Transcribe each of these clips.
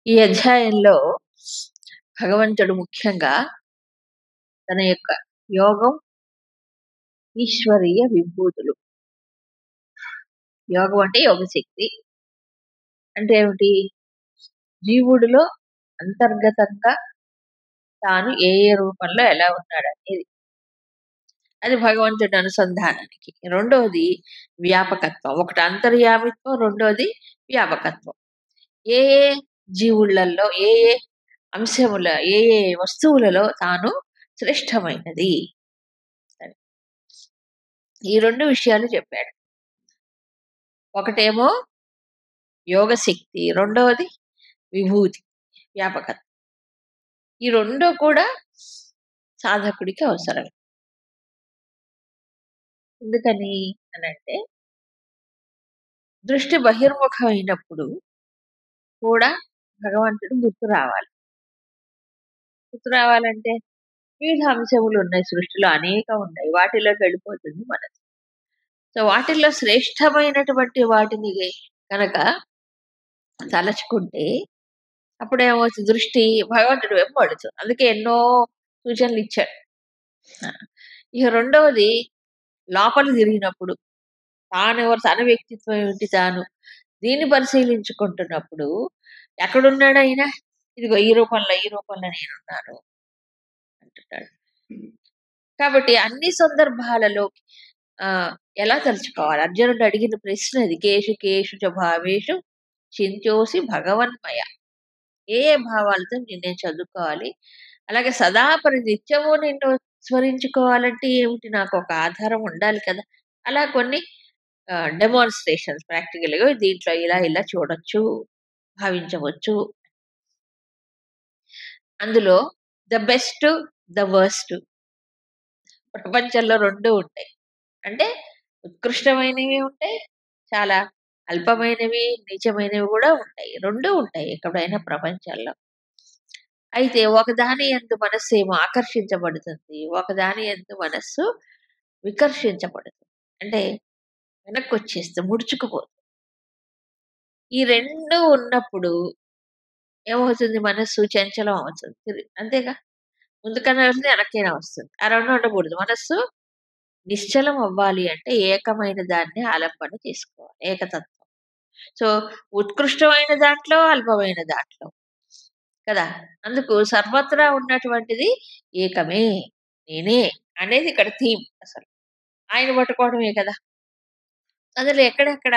ఈ అధ్యాయంలో భగవంతుడు ముఖ్యంగా తన యొక్క యోగం, ఈశ్వరీయ విభూతులు. యోగం అంటే యోగశక్తి అంటే ఏమిటి? జీవుడిలో అంతర్గతంగా తాను ఏ ఏ రూపంలో ఎలా ఉన్నాడు అనేది. అది భగవంతుడి అనుసంధానానికి. రెండవది వ్యాపకత్వం. ఒకటి అంతర్యామిత్వం, రెండవది వ్యాపకత్వం. ఏ ఏ జీవులలో ఏ ఏ అంశముల ఏ ఏ వస్తువులలో తాను శ్రేష్టమైనది. ఈ రెండు విషయాలు చెప్పాడు. ఒకటేమో యోగశక్తి, రెండవది విభూతి, వ్యాపకత్వం. ఈ రెండు కూడా సాధకుడికి అవసరం. ఎందుకని అనంటే దృష్టి బహిర్ముఖమైనప్పుడు కూడా భగవంతుడు గుర్తు రావాలి. గుర్తు రావాలంటే వివిధ అంశములు ఉన్నాయి, సృష్టిలో అనేకం ఉన్నాయి, వాటిలోకి వెళ్ళిపోతుంది మనసు. సో వాటిల్లో శ్రేష్టమైనటువంటి వాటిని కనుక తలచుకుంటే అప్పుడేమవుతుంది? దృష్టి భగవంతుడి వైపు పడుతుంది. అందుకే ఎన్నో సూచనలు ఇచ్చాడు. ఇక రెండవది లోపల తిరిగినప్పుడు తానెవరు, తన వ్యక్తిత్వం ఏమిటి, తాను దీన్ని పరిశీలించుకుంటున్నప్పుడు ఎక్కడున్నాడు ఆయన? ఇదిగో ఈ రూపంలో నేనున్నాను అంటున్నాడు. కాబట్టి అన్ని సందర్భాలలో ఎలా తలుచుకోవాలి? అర్జునుడు అడిగిన ప్రశ్న అది. కేషు కేషు చ భావేషు చింత్యోసి భగవన్మయ. ఏ ఏ భావాలతో నేను చదువుకోవాలి? అలాగే సదాపరి నిత్యము నిన్ను స్మరించుకోవాలంటే ఏమిటి? నాకు ఒక ఆధారం ఉండాలి కదా. అలా కొన్ని డెమాన్స్ట్రేషన్స్ ప్రాక్టికల్గా దీంట్లో ఇలా ఇలా చూడొచ్చు, భావించవచ్చు. అందులో ద బెస్ట్, ద వర్స్ట్ ప్రపంచంలో రెండు ఉంటాయి. అంటే ఉత్కృష్టమైనవి ఉంటాయి, చాలా అల్పమైనవి, నీచమైనవి కూడా ఉంటాయి. రెండు ఉంటాయి ఎక్కడైనా ప్రపంచంలో. అయితే ఒకదాని యందు మనస్సు ఏమో ఆకర్షించబడుతుంది, ఒకదాని యందు మనస్సు వికర్షించబడుతుంది. అంటే వెనక్కి వచ్చేస్తే ముడుచుకుపోతుంది. ఈ రెండు ఉన్నప్పుడు ఏమవుతుంది? మనస్సు చంచలం అవుతుంది. అంతేగా, ముందుకన్నా వస్తుంది, వెనక్కైనా వస్తుంది. ఆ రెండు ఉండకూడదు. మనస్సు నిశ్చలం అవ్వాలి అంటే ఏకమైన దాన్ని ఆలంబన చేసుకోవాలి, ఏకతత్వం. సో ఉత్కృష్టమైన దాంట్లో, అల్పమైన దాంట్లో కదా. అందుకు సర్వత్రా ఉన్నటువంటిది ఏకమే, నేనే అనేది ఇక్కడ థీమ్. అసలు ఆయన పట్టుకోవడమే కదా. అందులో ఎక్కడెక్కడ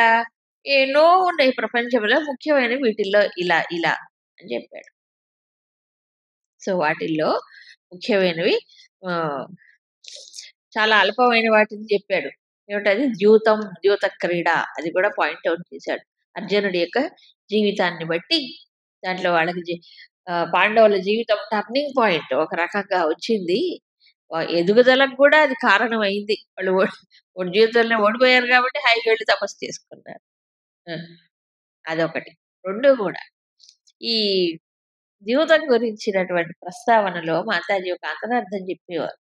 ఎన్నో ఉన్నాయి ప్రపంచంలో, ముఖ్యమైన వీటిల్లో ఇలా ఇలా అని చెప్పాడు. సో వాటిల్లో ముఖ్యమైనవి చాలా అల్పమైన వాటిని చెప్పాడు. ఏమిటది? ద్యూత క్రీడ. అది కూడా పాయింట్అవుట్ చేశాడు. అర్జునుడి యొక్క జీవితాన్ని బట్టి దాంట్లో వాళ్ళకి పాండవుల జీవితం టర్నింగ్ పాయింట్ ఒక రకంగా వచ్చింది. ఎదుగుదలకు కూడా అది కారణం అయింది. వాళ్ళు జీవితంలో ఓడిపోయారు కాబట్టి హాయిగా వెళ్ళి తపస్సు చేసుకున్నారు. అదొకటి. రెండు కూడా ఈ ద్యూతం గురించినటువంటి ప్రస్తావనలో మాతాజీ ఒక అంతరార్థం చెప్పేవారు.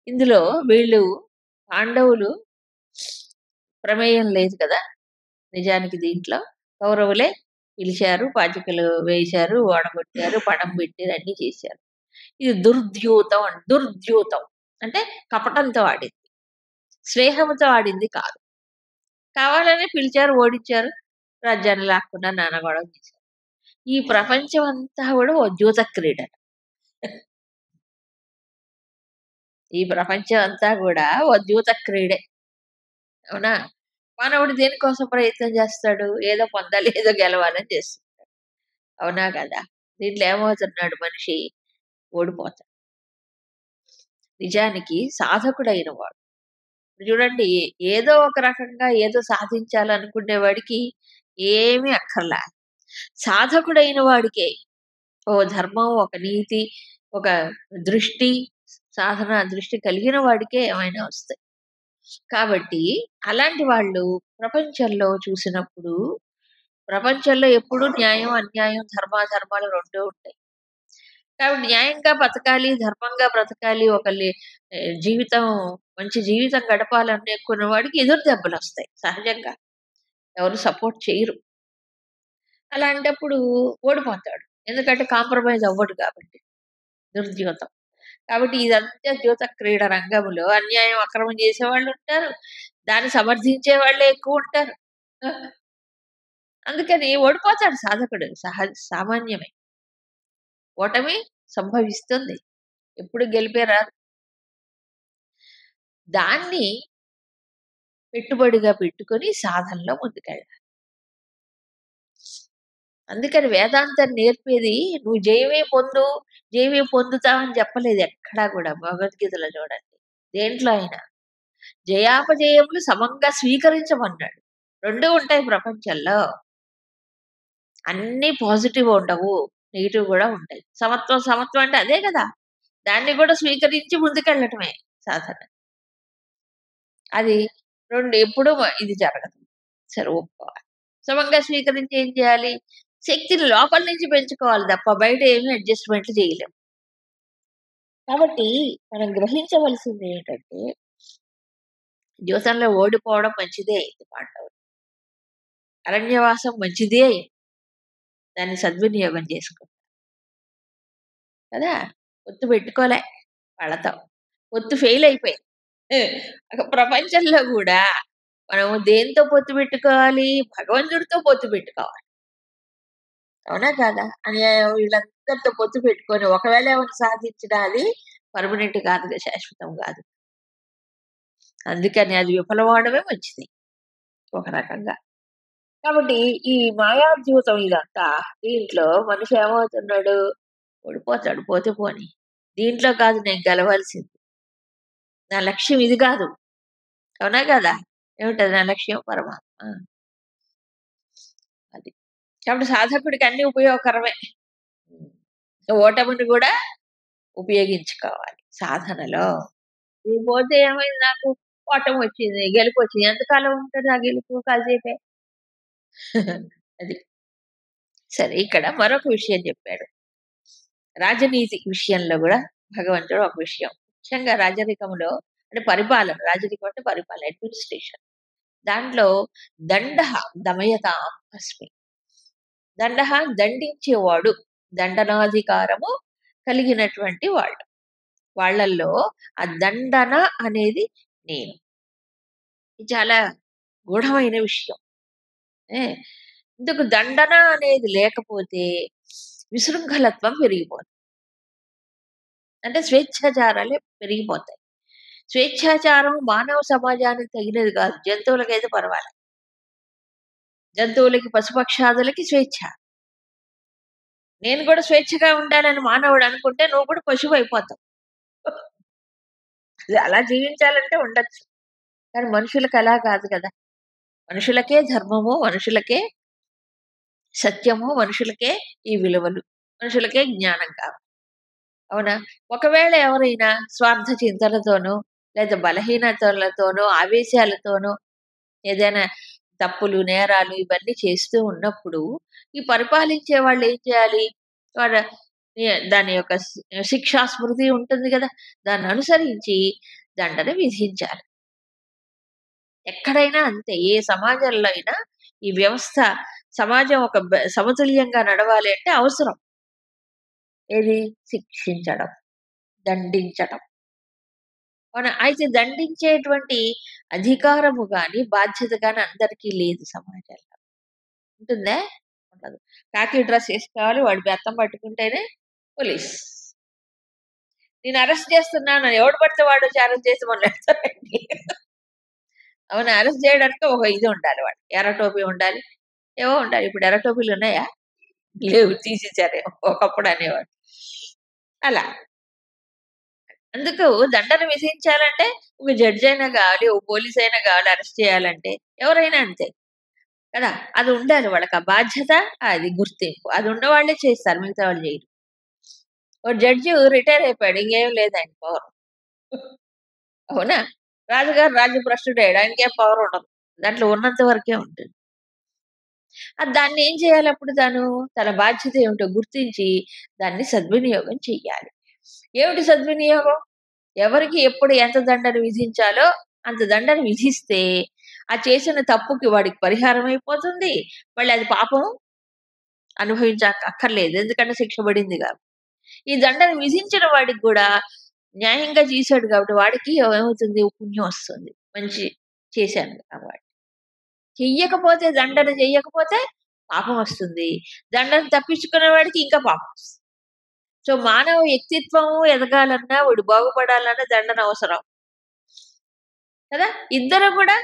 ఇందులో వీళ్ళు పాండవులు ప్రమేయం లేదు కదా నిజానికి. దీంట్లో కౌరవులే పిలిచారు, పాచికలు వేశారు, ఓడగొట్టారు, పడం పెట్టారు, అన్ని చేశారు. ఇది దుర్ద్యూతం. దుర్ద్యూతం అంటే కపటంతో ఆడింది, స్నేహంతో ఆడింది కాదు. కావాలని పిలిచారు, ఓడించారు, రాజ్యాన్ని లాక్కున్నా నాన్న గొడవ చేశారు. ఈ ప్రపంచం అంతా కూడా ఓ ద్యూత క్రీడ. ఈ ప్రపంచం అంతా కూడా ఓ ద్యూత క్రీడే. అవునా? మానవుడు దేనికోసం ప్రయత్నం చేస్తాడు? ఏదో పొందాలి, ఏదో గెలవాలని చేస్తున్నాడు. అవునా కదా? దీంట్లో ఏమవుతున్నాడు? మనిషి ఓడిపోతాడు. నిజానికి సాధకుడైన వాడు చూడండి, ఏదో ఒక రకంగా ఏదో సాధించాలనుకునే వాడికి ఏమీ అక్కర్లా. సాధకుడైన వాడికే ఓ ధర్మం, ఒక నీతి, ఒక దృష్టి, సాధన దృష్టి కలిగిన వాడికే ఏమైనా వస్తాయి. కాబట్టి అలాంటి వాళ్ళు ప్రపంచంలో చూసినప్పుడు, ప్రపంచంలో ఎప్పుడు న్యాయం, అన్యాయం, ధర్మాధర్మాలు రెండు ఉంటాయి. కాబట్టి న్యాయంగా బతకాలి, ధర్మంగా బ్రతకాలి, ఒకళ్ళ జీవితం మంచి జీవితం గడపాలనుకున్న వాడికి ఎదురు దెబ్బలు వస్తాయి సహజంగా. ఎవరు సపోర్ట్ చేయరు. అలాంటప్పుడు ఓడిపోతాడు. ఎందుకంటే కాంప్రమైజ్ అవ్వడు కాబట్టి దుర్ద్యోతం. కాబట్టి ఇదంతా ద్యోత క్రీడ రంగంలో అన్యాయం, అక్రమం చేసేవాళ్ళు ఉంటారు. దాన్ని సమర్థించే వాళ్ళే ఎక్కువ ఉంటారు. ఆ! అందుకని ఓడిపోతాడు సాధకుడు. సామాన్యమే. ఓటమి సంభవిస్తుంది. ఎప్పుడు గెలిపే రాదు. దాన్ని పెట్టుబడిగా పెట్టుకొని సాధనలో ముందుకెళ్ళాలి. అందుకని వేదాంతం నేర్పేది నువ్వు జయమే పొందుతావని చెప్పలేదు ఎక్కడా కూడా భగవద్గీతలో చూడండి. దేంట్లో అయినా జయాపజయములు సమంగా స్వీకరించమన్నాడు. 2 ఉంటాయి ప్రపంచంలో. అన్నీ పాజిటివ్ ఉండవు. నెగెటివ్ కూడా ఉంటాయి. సమత్వం అంటే అదే కదా! దాన్ని కూడా స్వీకరించి ముందుకెళ్ళటమే సాధన. అది 2 ఎప్పుడూ ఇది జరగదు. సరే ఒప్పుకోవాలి. సమంగా స్వీకరించి ఏం చేయాలి? శక్తిని లోపల నుంచి పెంచుకోవాలి తప్ప బయట ఏమి అడ్జస్ట్‌మెంట్లు చేయలేం. కాబట్టి మనం గ్రహించవలసింది ఏంటంటే జీవితంలో ఓడిపోవడం మంచిదే అయింది పాండవులు. అరణ్యవాసం మంచిదే అయింది. దాన్ని సద్వినియోగం చేసుకున్నారు. కదా! పొత్తు పెట్టుకోలే వాళ్ళతో. పొత్తు ఫెయిల్ అయిపోయింది. ప్రపంచంలో గూడా మనం దేనితో పొత్తు పెట్టుకోవాలి? భగవంతుడితో పొత్తు పెట్టుకోవాలి. అవునా కాదా? అన్యాయం వీళ్ళందరితో పొత్తు పెట్టుకొని ఒకవేళ ఏమైనా సాధించినా అది పర్మనెంట్ కాదుగా, శాశ్వతం కాదు. అందుకని అది విఫలమవడమే మంచిది ఒక రకంగా. కాబట్టి ఈ మాయాద్యూతం ఇదంతా దీంట్లో మనిషి ఏమవుతున్నాడు? ఓడిపోతాడు. పోతే పోని. దీంట్లో కాదు నేను గెలవాల్సింది. నా లక్ష్యం ఇది కాదు. అవునా కదా! ఏమిటది నా లక్ష్యం? పరమాత్మ. అది. కాబట్టి సాధకుడికి అన్నీ ఉపయోగకరమే. ఓటమిని కూడా ఉపయోగించుకోవాలి సాధనలో. ఇది పోతే ఏమైంది నాకు? ఓటమి వచ్చింది, గెలుపు వచ్చింది. ఎంతకాలం ఉంటది ఆ గెలుపు? కాసేపే. అది. సరే ఇక్కడ మరొక విషయం చెప్పాడు. రాజనీతి విషయంలో కూడా భగవంతుడు ఒక విషయం. ముఖ్యంగా రాజరికంలో అంటే పరిపాలన. రాజరికం అంటే పరిపాలన, అడ్మినిస్ట్రేషన్. దాంట్లో దండః దమయతాం అస్మి. దండః దండించేవాడు. దండనాధికారము కలిగినటువంటి వాళ్ళు. వాళ్ళల్లో ఆ దండన అనేది నేను. ఇది చాలా గూఢమైన విషయం. ఏ ఇందుకు దండన అనేది లేకపోతే విశృంఖలత్వం పెరిగిపోతుంది. అంటే స్వేచ్ఛాచారాలే పెరిగిపోతాయి. స్వేచ్ఛాచారం మానవ సమాజానికి తగినది కాదు. జంతువులకైతే పర్వాలేదు. జంతువులకి, పశుపక్షాదులకి స్వేచ్ఛ. నేను కూడా స్వేచ్ఛగా ఉండాలని మానవుడు అనుకుంటే నువ్వు కూడా పశువు అయిపోతావు. అలా జీవించాలంటే ఉండొచ్చు. కానీ మనుషులకు అలా కాదు కదా! మనుషులకే ధర్మము, మనుషులకే సత్యము, మనుషులకే ఈ విలువలు, మనుషులకే జ్ఞానం కావాలి. అవునా? ఒకవేళ ఎవరైనా స్వార్థ చింతనతోనో, లేదా బలహీనతలతోనో, ఆవేశాలతోనో ఏదైనా తప్పులు, నేరాలు ఇవన్నీ చేస్తూ ఉన్నప్పుడు ఈ పరిపాలించే వాళ్ళు ఏం చేయాలి? వాళ్ళ దాని యొక్క శిక్షా స్మృతి ఉంటుంది కదా! దాన్ని అనుసరించి దండన విధించాలి. ఎక్కడైనా అంతే. ఏ సమాజంలో అయినా ఈ వ్యవస్థ సమాజం ఒక సమతుల్యంగా నడవాలి అంటే అవసరం. ఏది? శిక్షించడం, దండించడం. అవునా? అయితే దండించేటువంటి అధికారము గాని, బాధ్యత గాని అందరికీ లేదు సమాజంలో. ఉంటుందా? ఉండదు. కాకి డ్రెస్ ఏసుకోవాలి. వాడు బెత్తం పట్టుకుంటేనే పోలీస్. నేను అరెస్ట్ చేస్తున్నాను. ఎవడు పడితే వాడు అరెస్ట్ చేసి మొదలెడతారండి. అవునా? అరెస్ట్ చేయడానికి ఒక ఇది ఉండాలి వాడు. ఎర్ర టోపీ ఉండాలి. ఏవో ఉండాలి. ఇప్పుడు ఎర్ర టోపీలు ఉన్నాయా? లేవు. తీసేసారేమో. ఒకప్పుడు అనేవాడు. అలా. అందుకు దండన విధించాలంటే ఒక జడ్జి అయినా కావాలి, ఓ పోలీస్ అయినా కావాలి అరెస్ట్ చేయాలంటే. ఎవరైనా అంతే. కదా! అది ఉండాలి వాళ్ళకి. ఆ బాధ్యత, అది గుర్తింపు. అది ఉన్నవాళ్ళే చేస్తారు. మిగతా వాళ్ళు చేయరు. ఓ జడ్జి రిటైర్ అయిపోయాడు. ఇంకేం లేదు ఆయనకి పవర్. అవునా? రాజుగారు రాజ్యభ్రష్టుడయ్యాడు. ఆయనకేం పవర్ ఉండదు. దాంట్లో ఉన్నంత వరకే ఉంటుంది. దాన్ని ఏం చేయాలి అప్పుడు తాను? తన బాధ్యత ఏమిటో గుర్తించి దాన్ని సద్వినియోగం చెయ్యాలి. ఏమిటి సద్వినియోగం? ఎవరికి ఎప్పుడు ఎంత దండన విధించాలో అంత దండన విధిస్తే ఆ చేసిన తప్పుకి వాడికి పరిహారం అయిపోతుంది. మళ్ళీ అది పాపం అక్కర్లేదు. ఎందుకంటే శిక్ష పడింది కాబట్టి. ఈ దండన విధించిన వాడికి కూడా న్యాయంగా చేశాడు కాబట్టి వాడికి ఏమవుతుంది? పుణ్యం వస్తుంది. మంచి చేశాను కాబట్టి. చెయ్యకపోతే దండన చెయ్యకపోతే పాపం వస్తుంది. దండన తప్పించుకునే వాడికి ఇంకా పాపం వస్తుంది. సో మానవ వ్యక్తిత్వం ఎదగాలన్నా, వాడు బాగుపడాలన్నా దండన అవసరం కదా! ఇద్దరు కూడా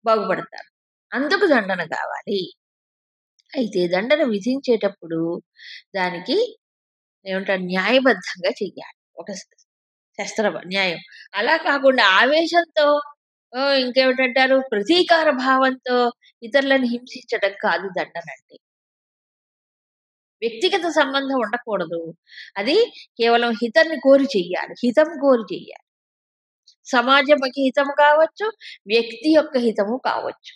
బాగుపడతారు. అందుకు దండన కావాలి. అయితే దండన విధించేటప్పుడు దానికి ఏమంటారు? న్యాయబద్ధంగా చెయ్యాలి. ఒక శస్త్ర న్యాయం. అలా కాకుండా ఆవేశంతో ఇంకేమిటంటారు? ప్రతీకార భావంతో ఇతరులను హింసించడం కాదు దండన అంటే. వ్యక్తిగత సంబంధం ఉండకూడదు. అది కేవలం హితాన్ని కోరి చెయ్యాలి. హితం కోరి చెయ్యాలి. సమాజంకి హితము కావచ్చు, వ్యక్తి యొక్క హితము కావచ్చు.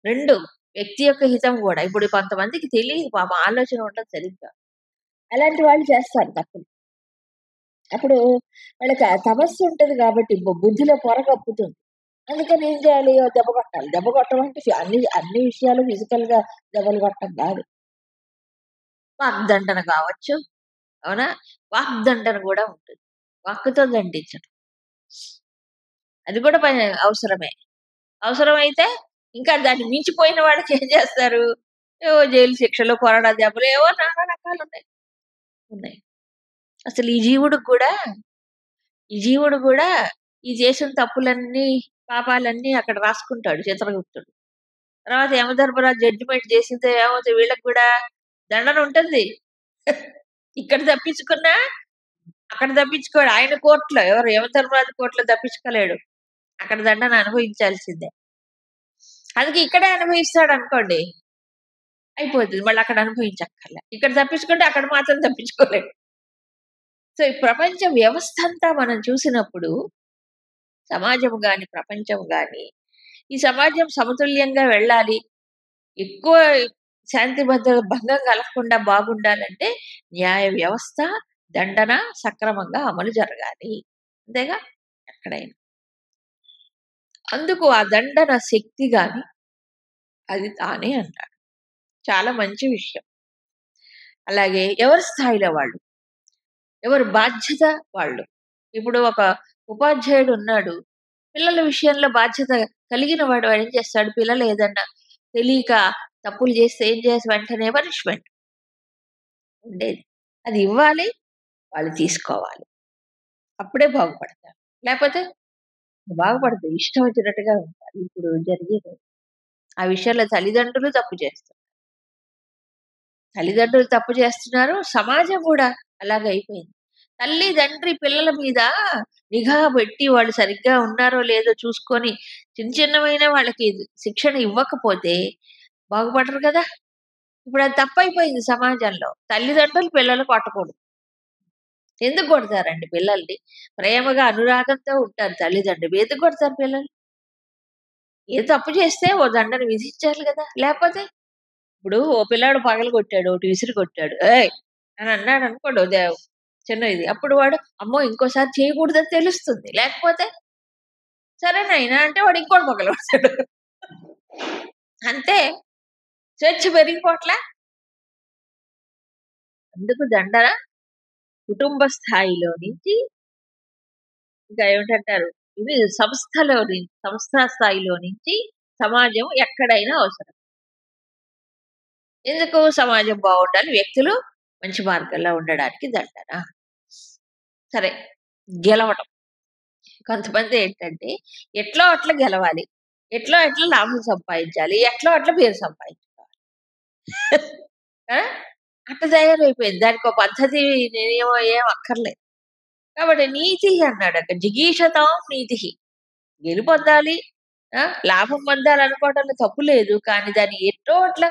2 వ్యక్తి యొక్క హితం కూడా. ఇప్పుడు కొంతమందికి తెలియదు పాపం, ఆలోచన ఉండదు సరిగ్గా. అలాంటి వాళ్ళు చేస్తారు తప్పులు. అప్పుడు వాళ్ళకి ఆ తపస్సు ఉంటది కాబట్టి బుద్ధిలో పొర కప్పుతుంది. అందుకని ఏం చేయాలి? దెబ్బ కొట్టాలి. దెబ్బ కొట్టడం అంటే అన్ని విషయాలు ఫిజికల్‌గా దెబ్బలు కొట్టడం కాదు. వాగ్దండన కావచ్చు. అవునా? వాగ్దండన కూడా ఉంటుంది. వాక్కుతో దండించడం. అది కూడా అవసరమే. అవసరమైతే ఇంకా దాన్ని మించిపోయిన వాడికి ఏం చేస్తారు? ఏవో జైలు శిక్షలు, కొరడా దెబ్బలు ఏవో నానా రకాలున్నాయి. ఉన్నాయి. అసలు ఈ జీవుడు కూడా ఈ చేసిన తప్పులన్నీ, పాపాలన్నీ అక్కడ రాసుకుంటాడు చిత్రగుప్తుడు. తర్వాత యమధర్మరాజు జడ్జిమెంట్ చేసిందే ఏమవుతుంది? వీళ్ళకి కూడా దండన ఉంటుంది. ఇక్కడ తప్పించుకున్నా అక్కడ తప్పించుకోడు. ఆయన కోర్టులో, ఎవరు యమధర్మరాజు కోర్టులో తప్పించుకోలేడు. అక్కడ దండన అనుభవించాల్సిందే. అందుకే ఇక్కడే అనుభవిస్తాడు అనుకోండి, అయిపోతుంది. మళ్ళీ అక్కడ అనుభవించక్కర్లే. ఇక్కడ తప్పించుకుంటే అక్కడ మాత్రం తప్పించుకోలేడు. సో ఈ ప్రపంచ వ్యవస్థ అంతా మనం చూసినప్పుడు, సమాజం గాని, ప్రపంచం గాని, ఈ సమాజం సమతుల్యంగా వెళ్ళాలి, ఎక్కువ శాంతి భంగం కలగకుండా బాగుండాలంటే న్యాయ వ్యవస్థ, దండన సక్రమంగా అమలు జరగాలి. అంతేగా ఎక్కడైనా. అందుకు ఆ దండన శక్తి గాని అది తానే అన్నాడు. చాలా మంచి విషయం. అలాగే ఎవరి స్థాయిలో వాళ్ళు, ఎవరి బాధ్యత వాళ్ళు. ఇప్పుడు ఒక ఉపాధ్యాయుడు ఉన్నాడు. పిల్లల విషయంలో బాధ్యత కలిగిన వాడు ఏం చేస్తాడు? పిల్లలు ఏదన్నా తెలియక తప్పులు చేస్తే ఏం చేసి వెంటనే పనిష్మెంట్ ఉండేది. అది ఇవ్వాలి, వాళ్ళు తీసుకోవాలి. అప్పుడే బాగుపడతారు. లేకపోతే బాగుపడతారు. ఇష్టం వచ్చినట్టుగా ఉంటారు. ఇప్పుడు జరిగేది ఆ విషయంలో తల్లిదండ్రులు తప్పు చేస్తారు. తల్లిదండ్రులు తప్పు చేస్తున్నారు. సమాజం కూడా అలాగే అయిపోయింది. తల్లి తండ్రి పిల్లల మీద నిఘా పెట్టి వాళ్ళు సరిగ్గా ఉన్నారో లేదో చూసుకొని చిన్నమైన వాళ్ళకి శిక్షణ ఇవ్వకపోతే బాగుపడరు కదా! ఇప్పుడు అది తప్పైపోయింది సమాజంలో. తల్లిదండ్రులు పిల్లలు కొట్టకూడదు. ఎందుకు కొడతారండి పిల్లల్ని? ప్రేమగా అనురాగంతో ఉంటారు తల్లిదండ్రులు. ఎందుకు కొడతారు పిల్లలు? ఏ తప్పు చేస్తే ఓ దండన విధించాలి కదా! లేకపోతే ఇప్పుడు ఓ పిల్లాడు పగలగొట్టాడు, ఒకటి విసిరి కొట్టాడు. ఏయ్! అని అన్నాడు అనుకోండి చిన్న ఇది. అప్పుడు వాడు అమ్మో! ఇంకోసారి చేయకూడదని తెలుస్తుంది. లేకపోతే సరే నాయనా అంటే వాడు ఇంకోటి పగలగొడతాడు. అంతే. స్వేచ్ఛ పెరిగిపోట్లా? అందుకు దండన కుటుంబ స్థాయిలో నుంచి ఇంకా ఏమిటంటారు? ఇది సంస్థా స్థాయిలో నుంచి సమాజం ఎక్కడైనా అవసరం. ఎందుకు? సమాజం బాగుండాలి, వ్యక్తులు మంచి మార్గంలో ఉండడానికి దండన. సరే, గెలవటం. కొంతమంది ఏంటంటే ఎట్లో అట్లా గెలవాలి, ఎట్లో అట్లా లాభం సంపాదించాలి, ఎట్లో అట్లా పేరు సంపాదించుకోవాలి. ఆ? అట్లా తయారైపోయింది. దానికి ఒక పద్ధతి నియమం ఏం అక్కర్లేదు. కాబట్టి నీతి అన్నాడు అక్కడ. జిగీషతాం నీతి. గెలుపొందాలి, లాభం పొందాలి అనుకోవడంలో తప్పు లేదు. కానీ దాన్ని ఎటో అట్లా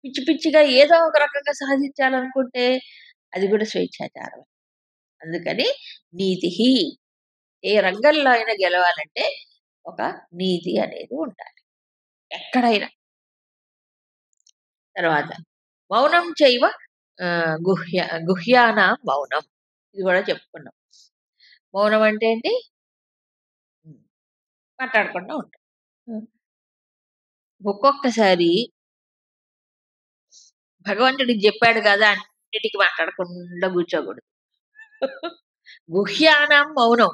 పిచ్చి పిచ్చిగా ఏదో ఒక రకంగా సాధించాలనుకుంటే అది కూడా స్వేచ్ఛాచారం. అందుకని నీతి, ఏ రంగంలో అయినా గెలవాలంటే ఒక నీతి అనేది ఉండాలి ఎక్కడైనా. తర్వాత మౌనం చేయవ గుహ్యాన మౌనం. ఇది కూడా చెప్పుకున్నాం. మౌనం అంటే ఏంటి? మాట్లాడకుండా ఉంటాం. ఒక్కొక్కసారి భగవంతుడికి చెప్పాడు కదా అన్నిటికి మాట్లాడకుండా కూర్చోకూడదు. గుహ్యానాం మౌనం.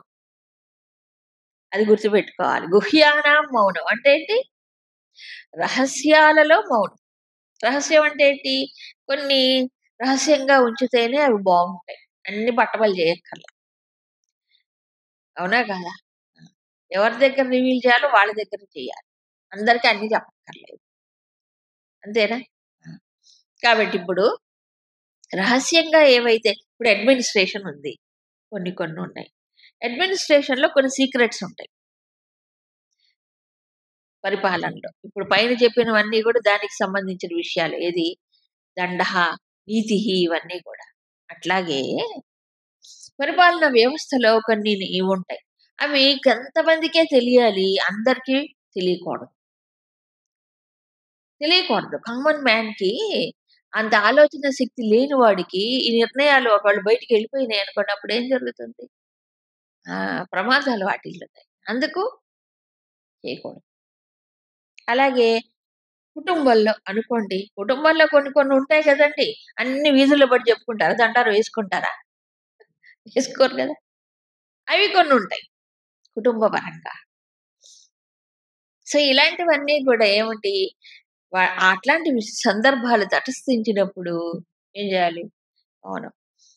అది గుర్తుపెట్టుకోవాలి. గుహ్యానాం మౌనం అంటే ఏంటి? రహస్యాలలో మౌనం. రహస్యం అంటే ఏంటి? కొన్ని రహస్యంగా ఉంచితేనే అవి బాగుంటాయి. అన్ని బట్టబయలు చేయక్కర్లా. అవునా కాదా? ఎవరి దగ్గర రివీల్ చేయాలో వాళ్ళ దగ్గర చేయాలి. అందరికీ అన్ని చెప్పక్కర్లేదు. అంతేనా? కాబట్టి ఇప్పుడు రహస్యంగా ఏవైతే ఇప్పుడు అడ్మినిస్ట్రేషన్ ఉంది. కొన్ని ఉన్నాయి. అడ్మినిస్ట్రేషన్‌లో కొన్ని సీక్రెట్స్ ఉంటాయి. పరిపాలనలో. ఇప్పుడు పైన చెప్పినవన్నీ కూడా దానికి సంబంధించిన విషయాలు. ఏది? దండః, నీతిః ఇవన్నీ కూడా. అట్లాగే పరిపాలన వ్యవస్థలో కొన్ని ఉంటాయి. అవి కొంతమందికే తెలియాలి. అందరికీ తెలియకూడదు. తెలియకూడదు. కామన్ మ్యాన్‌కి అంత ఆలోచన శక్తి లేని వాడికి ఈ నిర్ణయాలు ఒకవేళ బయటికెళ్ళిపోయినాయి అనుకోండి అప్పుడేం జరుగుతుంది? ప్రమాదాలు వాటిల్లుతాయి. అందుకు చేయకూడదు. అలాగే కుటుంబంలో అనుకోండి. కుటుంబంలో కొన్ని ఉంటాయి కదండీ! అన్ని వీధుల్లో పడి చెప్పుకుంటారా? దండాలు వేసుకుంటారా? వేసుకోరు కదా! అవి కొన్నుంటాయి కుటుంబ పరంగా. సో, ఇలాంటివన్నీ కూడా ఏమిటి? అట్లాంటి సందర్భాలు తటస్థించినప్పుడు ఏం చేయాలి? మౌనం.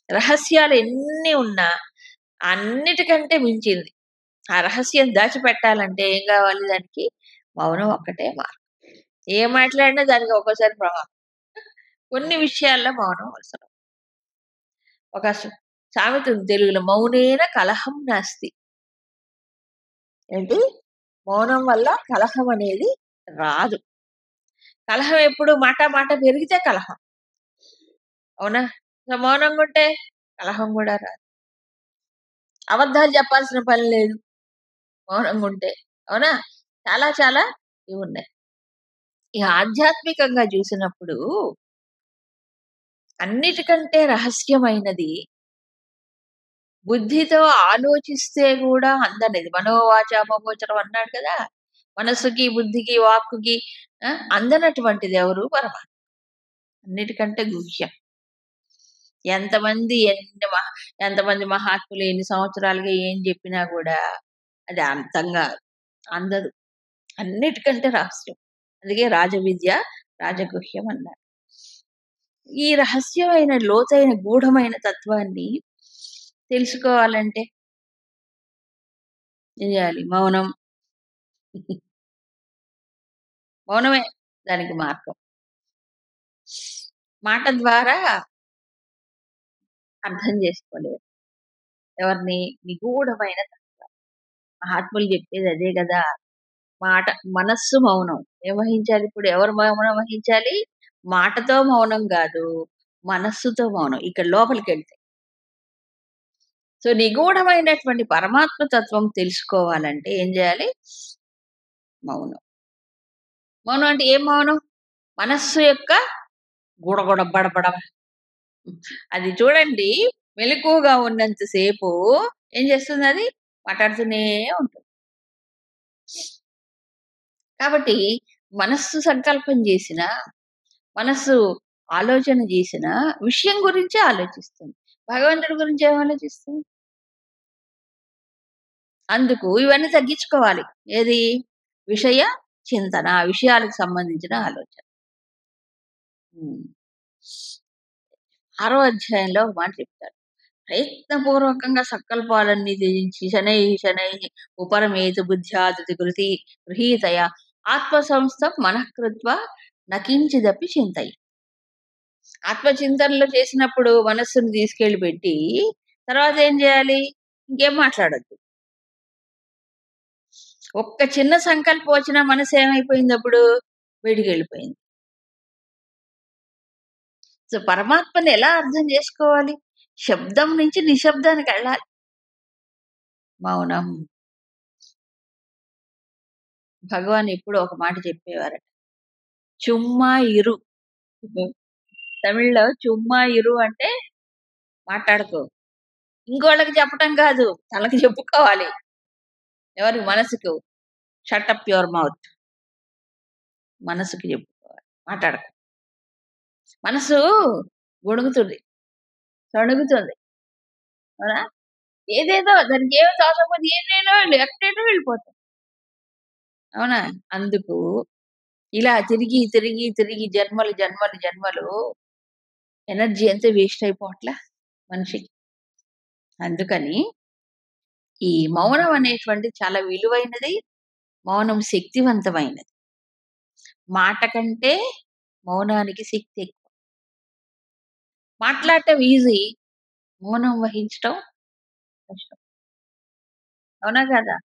రహస్యాలు ఎన్ని ఉన్నా అన్నిటికంటే మించింది. ఆ రహస్యం దాచిపెట్టాలంటే ఏం కావాలి దానికి? మౌనం ఒక్కటే మార్గం. ఏం మాట్లాడినా దానికి ఒక్కోసారి ప్రమాదం. కొన్ని విషయాల్లో మౌనం అవసరం. ఒక సామెత ఉంది తెలుగులో మౌనేన కలహం నాస్తి. ఏంటి? మౌనం వల్ల కలహం అనేది రాదు. కలహం ఎప్పుడు మాట మాట పెరిగితే కలహం. అవునా? సో, మౌనంగా ఉంటే కలహం కూడా రాదు. అబద్ధాలు చెప్పాల్సిన పని లేదు మౌనంగా ఉంటే. అవునా? చాలా చాలా ఇవున్నాయి. ఇక ఆధ్యాత్మికంగా చూసినప్పుడు అన్నిటికంటే రహస్యమైనది బుద్ధితో ఆలోచిస్తే కూడా అందనిది. మనోవాచామగోచరం అన్నాడు కదా! మనస్సుకి, బుద్ధికి, వాక్కుకి అందనటువంటిది ఎవరు? పరమాత్మ. అన్నిటికంటే గుహ్యం. ఎంతమంది మహాత్ములు ఎన్ని సంవత్సరాలుగా ఏం చెప్పినా కూడా అది అంతంగా అందదు. అన్నిటికంటే రహస్యం. అందుకే రాజవిద్య రాజగుహ్యం అన్నారు. ఈ రహస్యమైన లోతైన గూఢమైన తత్వాన్ని తెలుసుకోవాలంటే ఏం చేయాలి? మౌనం. మౌనమే దానికి మార్గం. మాట ద్వారా అర్థం చేసుకోలేరు. ఎవరిని? నిగూఢమైన తత్వం. మహాత్ములు చెప్పేది అదే గదా! మాట మనస్సు మౌనం. ఏం వహించాలి ఇప్పుడు? ఎవరు మౌనం వహించాలి? మాటతో మౌనం గాదు. మనస్సుతో మౌనం. ఇక్కడ లోపలికెళ్తే. సో, నిగూఢమైనటువంటి పరమాత్మ తత్వం తెలుసుకోవాలంటే ఏం జేయాలి? మౌనం. మౌనం అంటే ఏం మౌనం? మనస్సు యొక్క గుడగుడ బడబడ. అది చూడండి మెలకువగా ఉన్నంత సేపు ఏం చేస్తుందది? మాట్లాడుతూనే ఉంటుంది. కాబట్టి మనస్సు సంకల్పం జేసినా, మనస్సు ఆలోచన జేసినా విషయం గురించే ఆలోచిస్తుంది. భగవంతుడి గురించి ఏం ఆలోచిస్తుంది? అందుకు ఇవన్నీ తగ్గించుకోవాలి. ఏది? విషయ చింతన. విషయాలకు సంబంధించిన ఆలోచన. హ్మ్. 6వ అధ్యాయంలో ఒక మాట చెప్తాడు. ప్రయత్నపూర్వకంగా సంకల్పాలన్నీ త్యజించి శనైః ఉపరమేతు బుద్ధ్యాదృతి గృహీతయ ఆత్మసంస్థం మనఃకృత్వా నకించిదపి చింతయి. ఆత్మచింతనలో చేసినప్పుడు మనస్సుని తీసుకెళ్ళి పెట్టి తర్వాత ఏం చేయాలి? ఇంకేం మాట్లాడొద్దు. ఒక్క చిన్న సంకల్పం వచ్చినా మనసు ఏమైపోయింది అప్పుడు? బయటికెళ్ళిపోయింది. సో, పరమాత్మని ఎలా అర్థం చేసుకోవాలి? శబ్దం నుంచి నిశ్శబ్దానికెళ్ళాలి. మౌనం. భగవాన్ ఎప్పుడో ఒక మాట చెప్పేవారట. చుమ్మా ఇరు. తమిళ్‌లో చుమ్మా ఇరు అంటే మాట్లాడకు. ఇంకోళ్ళకి చెప్పటం కాదు. తనకి చెప్పుకోవాలి. ఎవరికి? మనసుకు. Shut up your mouth. మనసుకి చెప్పుకోవాలి. మాట్లాడకు. మనసు గొణుగుతుంది, సణుగుతుంది. అవునా? ఏదేదో దానికి ఏమి తోచకపోతే ఏమేనో ఎక్కడేటో వెళ్ళిపోతాం. అవునా? అందుకు ఇలా తిరిగి, తిరిగి, తిరిగి జన్మలు, జన్మలు, జన్మలు ఎనర్జీ అంతా వేస్ట్ అయిపోవట్లా మనిషికి. అందుకని ఈ మౌనం అనేటువంటిది చాలా విలువైనది. మౌనం శక్తివంతమైనది. మాట కంటే మౌనానికి శక్తి ఎక్కువ. మాట్లాడటం ఈజీ, మౌనం వహించటం కష్టం. అవునా కాదా?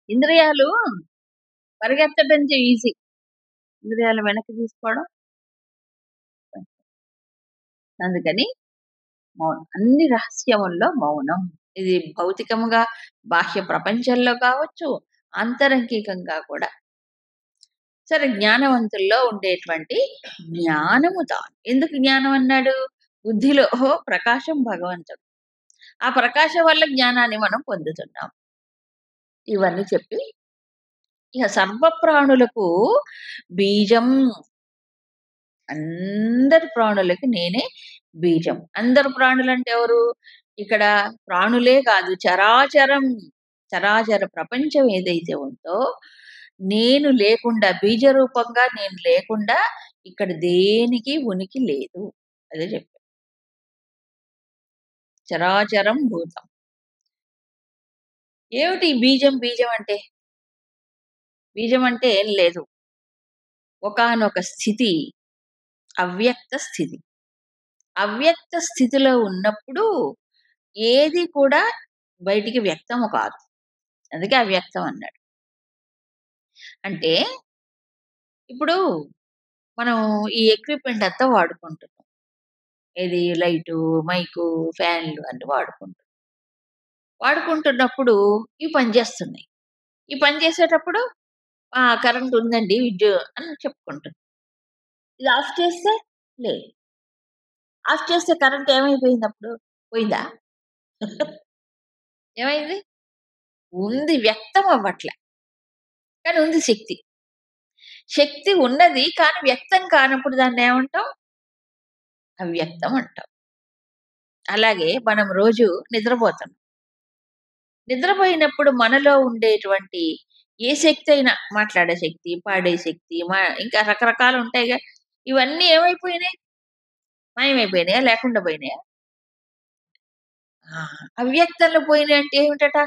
ఇంద్రియాలు పరిగెత్తడం ఈజీ, ఇంద్రియాలు వెనక్కి తీసుకోవడం కష్టం. అందుకని మౌనం అన్ని రహస్యముల్లో మౌనం. ఇది భౌతికముగా బాహ్య ప్రపంచంలో కావచ్చు, ఆంతరంగికంగా కూడా. సరే, జ్ఞానవంతుల్లో ఉండేటువంటి జ్ఞానము తాను. ఎందుకు జ్ఞానం అన్నాడు? బుద్ధిలో ప్రకాశం భగవంతుడు. ఆ ప్రకాశం వల్ల జ్ఞానాన్ని మనం పొందుతున్నాం. ఇవన్నీ చెప్పి ఇక సర్వ ప్రాణులకు బీజం. అందరి ప్రాణులకి నేనే బీజం. అందరు ప్రాణులు అంటే ఎవరు? ఇక్కడ ప్రాణులే కాదు, చరాచరం, చరాచర ప్రపంచం ఏదైతే ఉందో, నేను లేకుండా, బీజ రూపంగా నేను లేకుండా ఇక్కడ దేనికి ఉనికి లేదు. అదే చెప్పారు. చరాచరం భూతం. ఏమిటి బీజం? బీజం అంటే బీజం అంటే ఏం లేదు, ఒకానొక స్థితి, అవ్యక్త స్థితి. అవ్యక్త స్థితిలో ఉన్నప్పుడు ఏది కూడా బయటికి వ్యక్తము కాదు. అందుకే అవ్యక్తం అన్నాడు. అంటే ఇప్పుడు మనం ఈ ఎక్విప్మెంట్ అంతా వాడుకుంటున్నాం. ఏది? లైటు, మైకు, ఫ్యాన్లు అన్ని వాడుకుంటున్నప్పుడు ఇవి పనిచేస్తున్నాయి. ఈ పని చేసేటప్పుడు కరెంట్ ఉందండి, విద్యుత్ అని చెప్పుకుంటున్నాం. ఇది ఆఫ్ చేస్తే లేదు. ఆఫ్ చేస్తే కరెంట్ ఏమైపోయింది? అప్పుడు పోయిందా? ఏమైంది? ఉంది, వ్యక్తం అవ్వట్లే, కానీ ఉంది శక్తి. శక్తి ఉన్నది కానీ వ్యక్తం కానప్పుడు దాన్ని ఏమంటాం? అవ్యక్తం అంటాం. అలాగే మనం రోజు నిద్రపోతాం. నిద్రపోయినప్పుడు మనలో ఉండేటువంటి ఏ శక్తి అయినా, మాట్లాడే శక్తి, పాడే శక్తి, ఇంకా రకరకాలు ఉంటాయిగా, ఇవన్నీ ఏమైపోయినాయి? మాయమైపోయినాయా? లేకుండా పోయినాయా? అవ్యక్తంలో పోయినాయి అంటే ఏమిటట?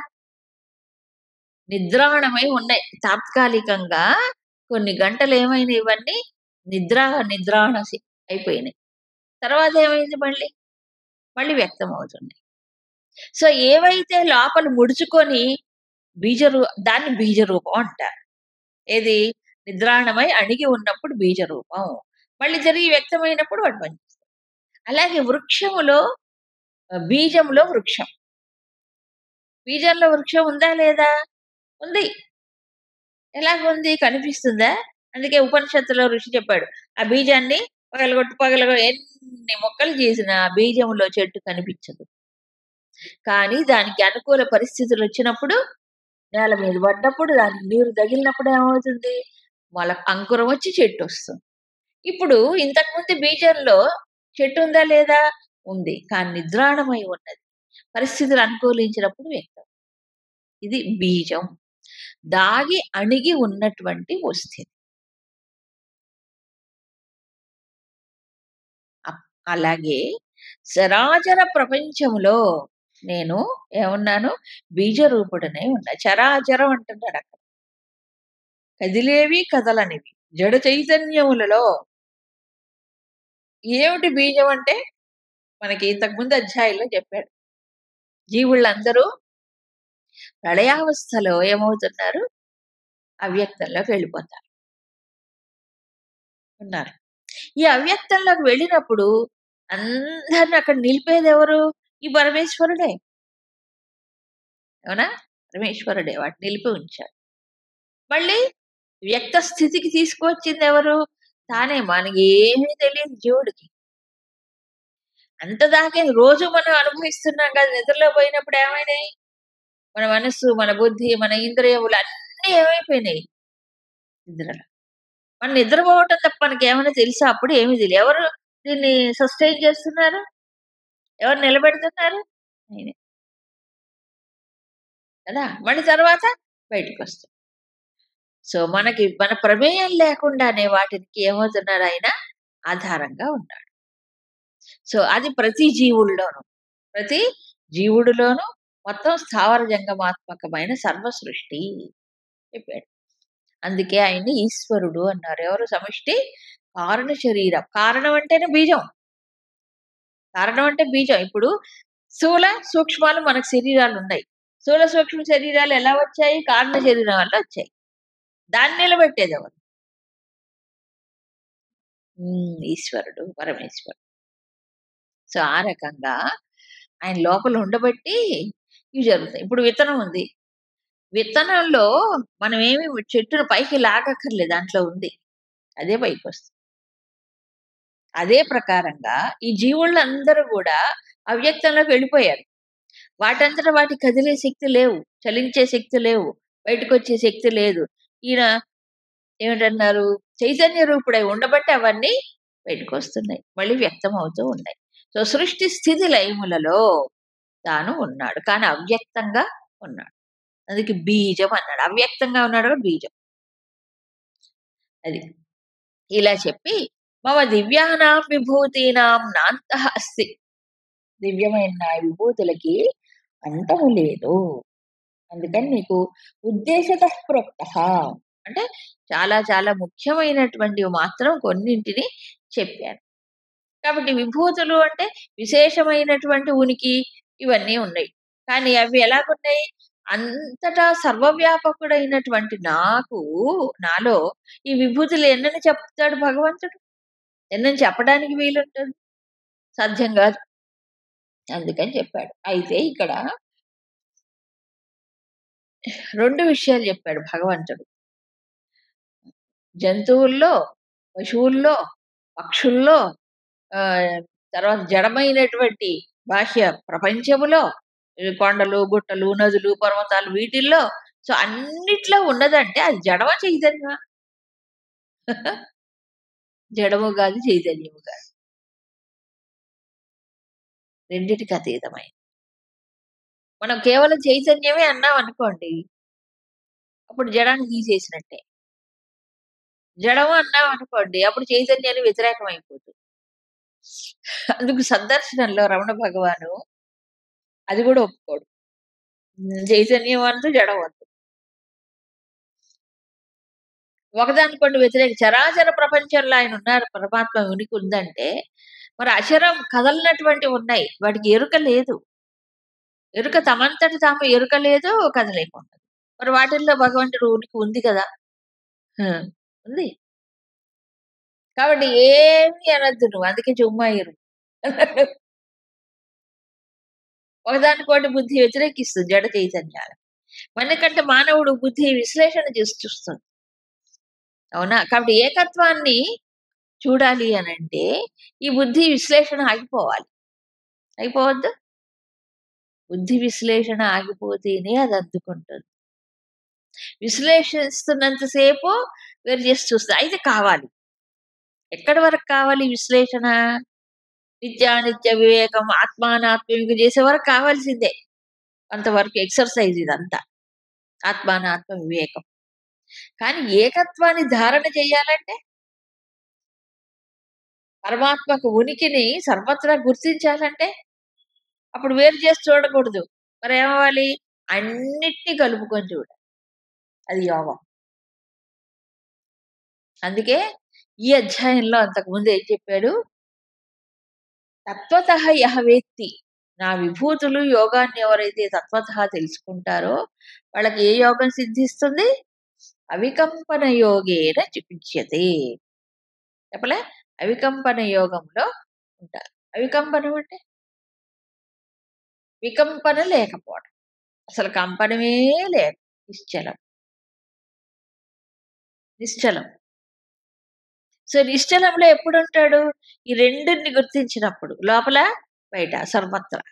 నిద్రాణమై ఉన్నాయి. తాత్కాలికంగా కొన్ని గంటలు ఏమైనాయి? ఇవన్నీ నిద్రాణ అయిపోయినాయి. తర్వాత ఏమైంది? మళ్ళీ వ్యక్తం అవుతుంది. సో ఏవైతే లోపల ముడుచుకొని దాన్ని బీజరూపం అంటారు. ఏది? నిద్రాణమై అణిగి ఉన్నప్పుడు బీజరూపం, మళ్ళీ తిరిగి వ్యక్తమైనప్పుడు వాటి పనిచేస్తాయి. అలాగే వృక్షములో బీజంలో వృక్షం. బీజంలో వృక్షం ఉందా లేదా? ఉంది. ఎలాగుంది? కనిపిస్తుందా? అందుకే ఉపనిషత్తులో ఋషి చెప్పాడు, ఆ బీజాన్ని పగలగొట్టు ఎన్ని మొక్కలు చేసినా బీజంలో చెట్టు కనిపించదు. కానీ దానికి అనుకూల పరిస్థితులు వచ్చినప్పుడు, నేల మీద పడ్డప్పుడు, దానికి నీరు తగిలినప్పుడు ఏమవుతుంది? అంకురం వచ్చి చెట్టు వస్తుంది. ఇప్పుడు ఇంతకుముందు బీజంలో చెట్టు ఉందా లేదా? ఉంది, కానీ నిద్రాణమై ఉన్నది. పరిస్థితులు అనుకూలించినప్పుడు వ్యక్తం. ఇది బీజం, దాగి అణిగి ఉన్నటువంటి వస్తువు. అలాగే చరాచర ప్రపంచంలో నేను ఏమన్నాను? బీజరూపుడనే ఉన్నా. చరాచరం అంటున్నాడు అక్కడ. కదిలేవి కదలనివి జడ చైతన్యములలో. ఏమిటి బీజం అంటే? మనకి ఇంతకుముందు అధ్యాయంలో చెప్పాడు. జీవుళ్ళందరూ ప్రళయావస్థలో ఏమవుతున్నారు? అవ్యక్తంలోకి వెళ్ళిపోతారు ఉన్నారు. ఈ అవ్యక్తంలోకి వెళ్ళినప్పుడు అందరిని అక్కడ నిలిపేది ఎవరు? ఈ పరమేశ్వరుడే. అవునా? పరమేశ్వరుడే వాటిని నిలిపి ఉంచాడు. మళ్ళీ వ్యక్త స్థితికి తీసుకువచ్చింది ఎవరు? తానే. మనకి ఏమీ తెలియదు జీవుడికి. అంతదాకే రోజు మనం అనుభవిస్తున్నాం కదా. నిద్రలో పోయినప్పుడు ఏమైనాయి? మన మనస్సు, మన బుద్ధి, మన ఇంద్రియములు అన్నీ ఏమైపోయినాయి? నిద్రలో. మనం నిద్రపోవటం తప్ప మనకేమైనా తెలుసా? అప్పుడు ఏమీ తెలియదు. ఎవరు దీన్ని సస్టైన్ చేస్తున్నారు? ఎవరు నిలబెడుతున్నారు? నేనే కదా! మళ్ళీ తర్వాత బయటికొస్తాం. సో, మనకి మన ప్రమేయం లేకుండానే వాటికి ఏమవుతున్నారు ఆయన ఆధారంగా ఉన్నాడు. సో, అది ప్రతి జీవుల్లోనూ. ప్రతి జీవుడిలోనూ మొత్తం స్థావర జంగమాత్మకమైన సర్వ సృష్టి చెప్పాడు. అందుకే ఆయన్ని ఈశ్వరుడు అన్నారు. ఎవరు? సమష్టి కారణ శరీరం. కారణం అంటేనే బీజం. కారణం అంటే బీజం. ఇప్పుడు స్థూల, సూక్ష్మాలు మనకు శరీరాలున్నాయి. స్థూల, సూక్ష్మ శరీరాలు ఎలా వచ్చాయి? కారణ శరీరం వల్ల వచ్చాయి. దాన్ని నిలబెట్టేదెవరు? ఈశ్వరుడు, పరమేశ్వరుడు. సో, ఆ రకంగా ఆయన లోపల ఉండబట్టి ఇవి జరుగుతాయి. ఇప్పుడు విత్తనం ఉంది. విత్తనంలో మనమేమి చెట్టును పైకి లాగక్కర్లేదు. దాంట్లో ఉంది. అదే పైకొస్తుంది. అదే ప్రకారంగా ఈ జీవుళ్ళందరూ గూడా అవ్యక్తంలోకి వెళ్ళిపోయారు. వాటంతట వాటికి కదిలే శక్తి లేవు. చలించే శక్తి లేవు. బయటకొచ్చే శక్తి లేదు. ఈయన ఏమిటన్నారు? చైతన్య రూపుడై ఉండబట్టి అవన్నీ బయటకొస్తున్నాయి. మళ్ళీ వ్యక్తం అవుతూ ఉన్నాయి. సో, సృష్టి స్థితి లయములలో తాను ఉన్నాడు. కానీ అవ్యక్తంగా ఉన్నాడు. అందుకే బీజం అన్నాడు. అవ్యక్తంగా ఉన్నాడు కాబట్టి బీజం. అది. ఇలా చెప్పి మమ దివ్యానాం విభూతీనాం నాంతః అస్తి. దివ్యమైన నా విభూతులకి అంతము లేదు. అందుకని నీకు ఉద్దేశతః ప్రోక్తః అంటే చాలా చాలా ముఖ్యమైనటువంటివి మాత్రం కొన్నింటిని చెప్పాను. కాబట్టి విభూతులు అంటే విశేషమైనటువంటి ఉనికి ఇవన్నీ ఉన్నాయి. కానీ అవి ఎలాగున్నాయి? అంతటా సర్వవ్యాపకుడైనటువంటి నాలో ఈ విభూతులు ఎన్నని చెప్తాడు భగవంతుడు? ఎన్నని చెప్పడానికి వీలుంటుంది? సాధ్యం కాదు. అందుకని చెప్పాడు. అయితే ఇక్కడ 2 విషయాలు చెప్పాడు భగవంతుడు. జంతువుల్లో, పశువుల్లో, పక్షుల్లో తర్వాత జడమైనటువంటి బాహ్య ప్రపంచములో కొండలు, గుట్టలు, నదులు, పర్వతాలు వీటిల్లో సో, అన్నిట్లో ఉన్నదంటే అది జడమా? చైతన్యమా? జడము గాదు, చైతన్యము గాదు. రెండిటికి అతీతమైనది. మనం కేవలం చైతన్యమే అన్నామనుకోండి, అప్పుడు జడాన్ని తీసేసినట్టే. జడము అన్నామనుకోండి, అప్పుడు చైతన్యానికి వ్యతిరేకం అయిపోతుంది. అందుకు సందర్శనంలో రమణ భగవాను అది గూడా ఒప్పుకోడు. చైతన్యం అంటూ జడం అంటూ. ఒకదానికొకటి వ్యతిరేక చరాచర ప్రపంచంలో ఆయన ఉన్నారు. పరమాత్మ ఉనికి ఉందంటే, మరి అచరం కదలనటువంటివి ఉన్నాయి. వాటికి ఎరుక లేదు. ఎరుక తమంతట తాము ఎరుక లేదు, కదలేకుండదు. మరి వాటిల్లో భగవంతుడు ఉనికి ఉంది కదా! ఉంది. కాబట్టి ఏమి అనొద్దు నువ్వు. అందుకే చుమ్మాయిరు. ఒకదానికోటి బుద్ధి వ్యతిరేకిస్తుంది జడ చైతన్యాలు. మనకంటే మానవుడు బుద్ధి విశ్లేషణ చేసి చూస్తుంది. అవునా? కాబట్టి ఏకత్వాన్ని చూడాలి అనంటే ఈ బుద్ధి విశ్లేషణ ఆగిపోవాలి. అయిపోవద్దు? బుద్ధి విశ్లేషణ ఆగిపోతేనే అది అందుకుంటుంది. విశ్లేషిస్తున్నంత సేపు వేరు చేసి చూస్తుంది. అయితే కావాలి. ఎక్కడి వరకు కావాలి విశ్లేషణ? నిత్యానిత్య వివేకం, ఆత్మానాత్మవివేకం చేసే వరకు కావాల్సిందే. అంతవరకు ఎక్సర్సైజ్ ఇదంతా. ఆత్మానాత్మ వివేకం. కానీ ఏకత్వాన్ని ధారణ చేయాలంటే పరమాత్మకు ఉనికిని సర్వత్రా గుర్తించాలంటే అప్పుడు వేరు చేసి చూడకూడదు. మరి ఏమవ్వాలి? అన్నిటిని కలుపుకొని చూడాలి. అది యోగం. అందుకే ఈ అధ్యాయంలో అంతకుముందు ఏం చెప్పాడు? తత్వతః యః వేత్తి. నా విభూతులు యోగాన్ని ఎవరైతే తత్వతః తెలుసుకుంటారో వాళ్ళకి ఏ యోగం సిద్ధిస్తుంది? అవికంపన యోగేన చుచ్యతే. చెప్పలే? అవికంపన యోగంలో ఉంటారు. అవికంపనం అంటే వికంపన లేకపోవడం. అసలు కంపనమే లేదు. నిశ్చలం. నిశ్చలం. సో, నిశ్చలంలో ఎప్పుడుంటాడు? ఈ రెండిటిని గుర్తించినప్పుడు. లోపల, బయట సర్వత్రా.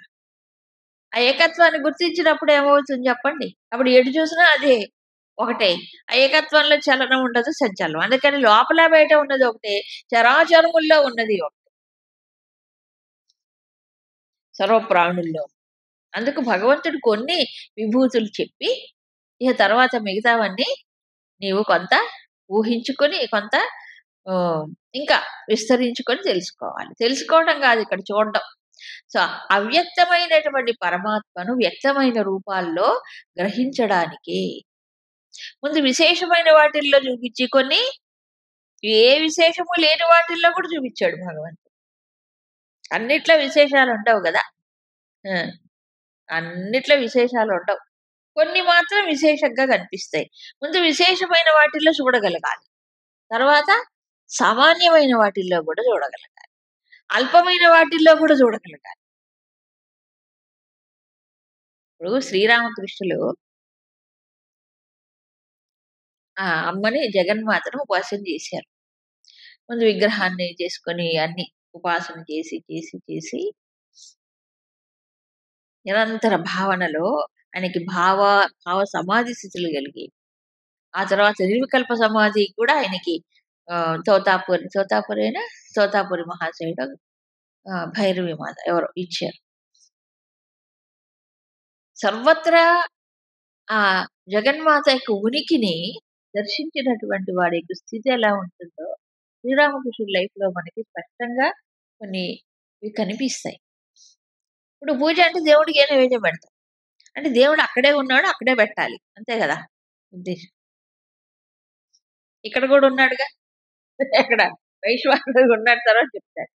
ఆ ఏకత్వాన్ని గుర్తించినప్పుడు ఏమవుతుంది చెప్పండి? అప్పుడు ఎటు చూసినా అదే. ఒకటే. ఆ ఏకత్వంలో చలనం ఉండదు, సంచలనం. అందుకని లోపల బయట ఉన్నది ఒకటే. చరాచరముల్లో ఉన్నది ఒకటే. సర్వ ప్రాణుల్లో. అందుకు భగవంతుడు కొన్ని విభూతులు చెప్పి, ఇక తర్వాత మిగతావన్నీ నీవు కొంత ఊహించుకొని, కొంత ఇంకా విస్తరించుకొని తెలుసుకోవాలి. తెలుసుకోవడం కాదు ఇక్కడ చూడడం. సో, అవ్యక్తమైనటువంటి పరమాత్మను వ్యక్తమైన రూపాల్లో గ్రహించడానికి ముందు విశేషమైన వాటిల్లో చూపించి, కొన్ని ఏ విశేషము లేని వాటిల్లో కూడా చూపించాడు భగవంతుడు. అన్నిట్లో విశేషాలు ఉండవు కదా. అన్నిట్లో విశేషాలు ఉండవు. కొన్ని మాత్రం విశేషంగా కనిపిస్తాయి. ముందు విశేషమైన వాటిల్లో చూడగలగాలి. తర్వాత సామాన్యమైన వాటిల్లో కూడా చూడగలగాలి. అల్పమైన వాటిల్లో కూడా చూడగలగాలి. ఇప్పుడు శ్రీరామకృష్ణులు ఆ అమ్మని జగన్మాతను ఉపాసన చేశారు. ముందు విగ్రహాన్ని చేసుకొని అన్ని ఉపాసన చేసి చేసి చేసి నిరంతర భావనలో ఆయనకి భావ సమాధి స్థితులు కలిగి, ఆ తర్వాత నిర్వికల్ప సమాధి కూడా ఆయనకి తోతాపురి మహాశయుడు భైరవి మాత ఎవరో ఇచ్చారు. సర్వత్రా ఆ జగన్మాత యొక్క ఉనికిని దర్శించినటువంటి వాడి యొక్క స్థితి ఎలా ఉంటుందో శ్రీరామకృష్ణుడి లైఫ్ లో మనకి స్పష్టంగా కొన్ని కనిపిస్తాయి. ఇప్పుడు పూజ అంటే దేవుడికి ఏ నైవేద్యం పెడతాం అంటే దేవుడు అక్కడే ఉన్నాడు, అక్కడే పెట్టాలి, అంతే కదా ఉద్దేశం. ఇక్కడ కూడా ఉన్నాడుగా, ఎక్కడ వైశ్వానుడు ఉన్నాడు, తర్వాత చెప్తాడు.